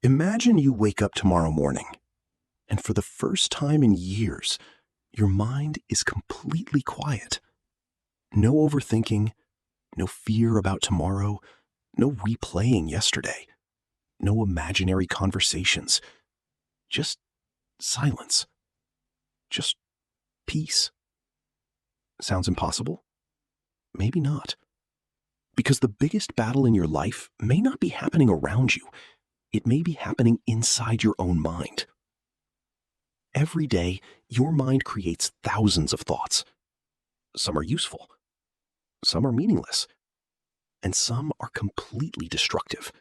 Imagine you wake up tomorrow morning, and for the first time in years, your mind is completely quiet. No overthinking, no fear about tomorrow, no replaying yesterday, no imaginary conversations, just silence, just peace. Sounds impossible? Maybe not. Because the biggest battle in your life may not be happening around you. It may be happening inside your own mind. Every day, your mind creates thousands of thoughts. Some are useful, some are meaningless, and some are completely destructive.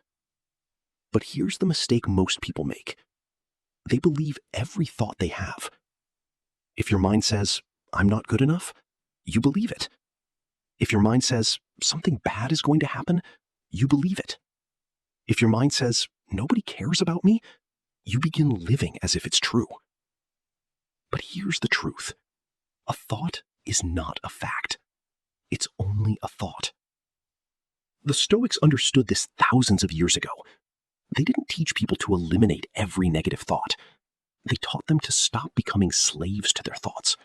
But here's the mistake most people make. They believe every thought they have. If your mind says, "I'm not good enough," you believe it. If your mind says, "Something bad is going to happen," you believe it. If your mind says, "Nobody cares about me," you begin living as if it's true. But here's the truth. A thought is not a fact. It's only a thought. The Stoics understood this thousands of years ago. They didn't teach people to eliminate every negative thought. They taught them to stop becoming slaves to their thoughts.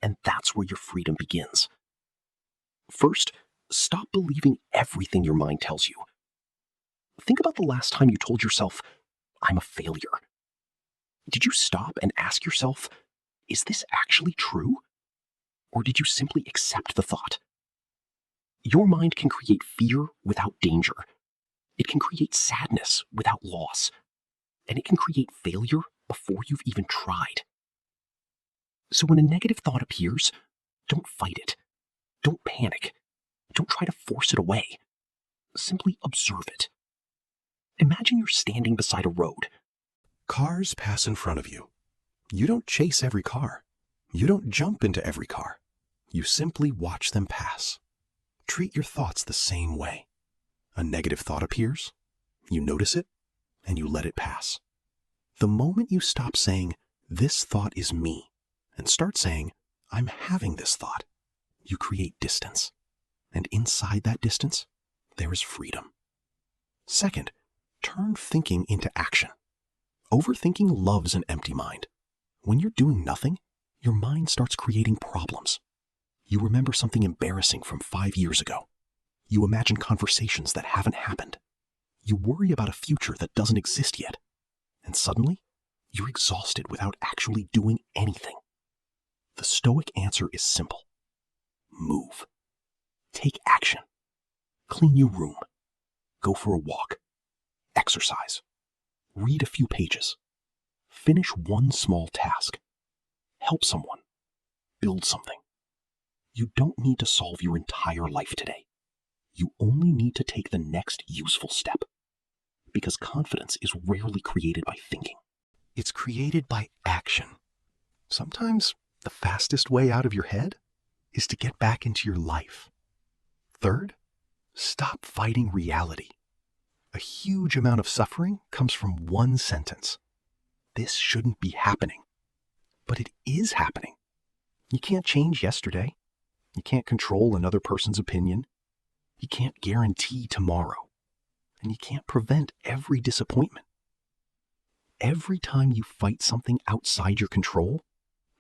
And that's where your freedom begins. First, stop believing everything your mind tells you. Think about the last time you told yourself, "I'm a failure." Did you stop and ask yourself, is this actually true? Or did you simply accept the thought? Your mind can create fear without danger. It can create sadness without loss. And it can create failure before you've even tried. So when a negative thought appears, don't fight it. Don't panic. Don't try to force it away. Simply observe it. Imagine you're standing beside a road. Cars pass in front of you. You don't chase every car. You don't jump into every car. You simply watch them pass. Treat your thoughts the same way. A negative thought appears, you notice it, and you let it pass. The moment you stop saying, "This thought is me," and start saying, "I'm having this thought," you create distance. And inside that distance, there is freedom. Second, turn thinking into action. Overthinking loves an empty mind. When you're doing nothing, your mind starts creating problems. You remember something embarrassing from 5 years ago. You imagine conversations that haven't happened. You worry about a future that doesn't exist yet. And suddenly, you're exhausted without actually doing anything. The Stoic answer is simple. Move. Take action. Clean your room. Go for a walk. Exercise. Read a few pages. Finish one small task. Help someone. Build something. You don't need to solve your entire life today. You only need to take the next useful step. Because confidence is rarely created by thinking. It's created by action. Sometimes the fastest way out of your head is to get back into your life. Third, stop fighting reality. A huge amount of suffering comes from one sentence. This shouldn't be happening. But it is happening. You can't change yesterday. You can't control another person's opinion. You can't guarantee tomorrow. And you can't prevent every disappointment. Every time you fight something outside your control,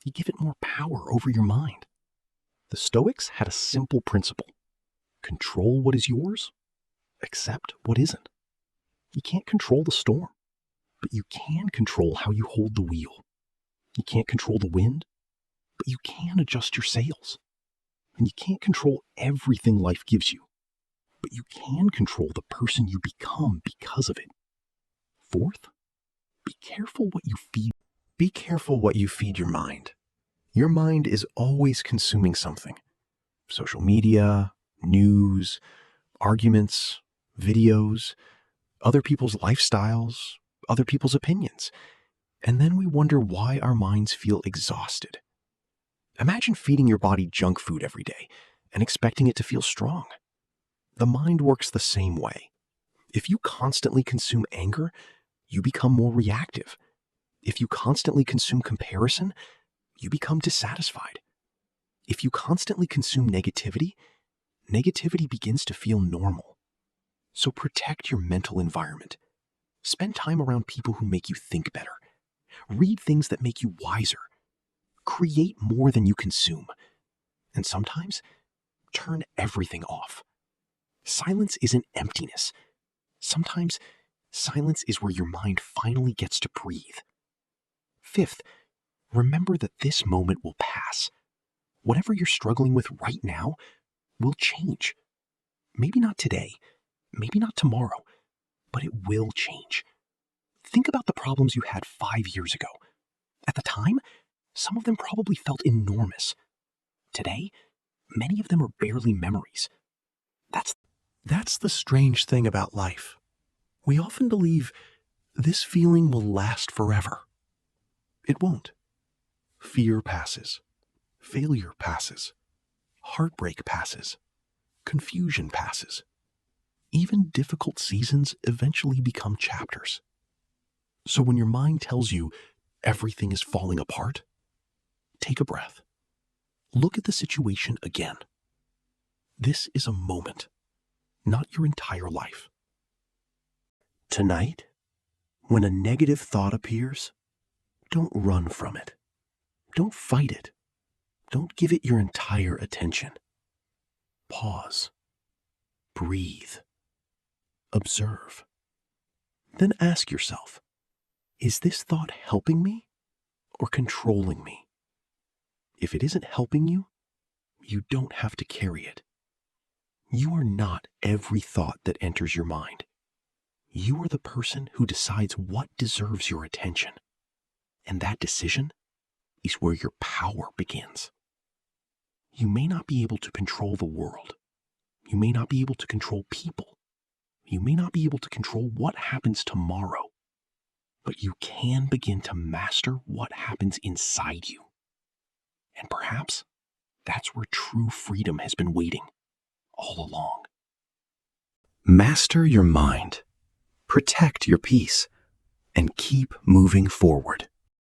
you give it more power over your mind. The Stoics had a simple principle. Control what is yours, accept what isn't. You can't control the storm, but you can control how you hold the wheel. You can't control the wind, but you can adjust your sails. And you can't control everything life gives you, but you can control the person you become because of it. Fourth, be careful what you feed. Be careful what you feed your mind. Your mind is always consuming something. Social media, news, arguments, videos, other people's lifestyles, other people's opinions. And then we wonder why our minds feel exhausted. Imagine feeding your body junk food every day and expecting it to feel strong. The mind works the same way. If you constantly consume anger, you become more reactive. If you constantly consume comparison, you become dissatisfied. If you constantly consume negativity, negativity begins to feel normal. So protect your mental environment. Spend time around people who make you think better. Read things that make you wiser. Create more than you consume. And sometimes, turn everything off. Silence isn't emptiness. Sometimes, silence is where your mind finally gets to breathe. Fifth, remember that this moment will pass. Whatever you're struggling with right now will change. Maybe not today, maybe not tomorrow, but it will change. Think about the problems you had 5 years ago. At the time, some of them probably felt enormous. Today, many of them are barely memories. That's the strange thing about life. We often believe this feeling will last forever. It won't. Fear passes. Failure passes. Heartbreak passes. Confusion passes. Even difficult seasons eventually become chapters. So when your mind tells you everything is falling apart, take a breath. Look at the situation again. This is a moment, not your entire life. Tonight, when a negative thought appears, don't run from it. Don't fight it. Don't give it your entire attention. Pause. Breathe. Observe. Then ask yourself, is this thought helping me or controlling me? If it isn't helping you, you don't have to carry it. You are not every thought that enters your mind. You are the person who decides what deserves your attention. And that decision is where your power begins. You may not be able to control the world. You may not be able to control people. You may not be able to control what happens tomorrow. But you can begin to master what happens inside you. And perhaps that's where true freedom has been waiting all along. Master your mind, protect your peace, and keep moving forward.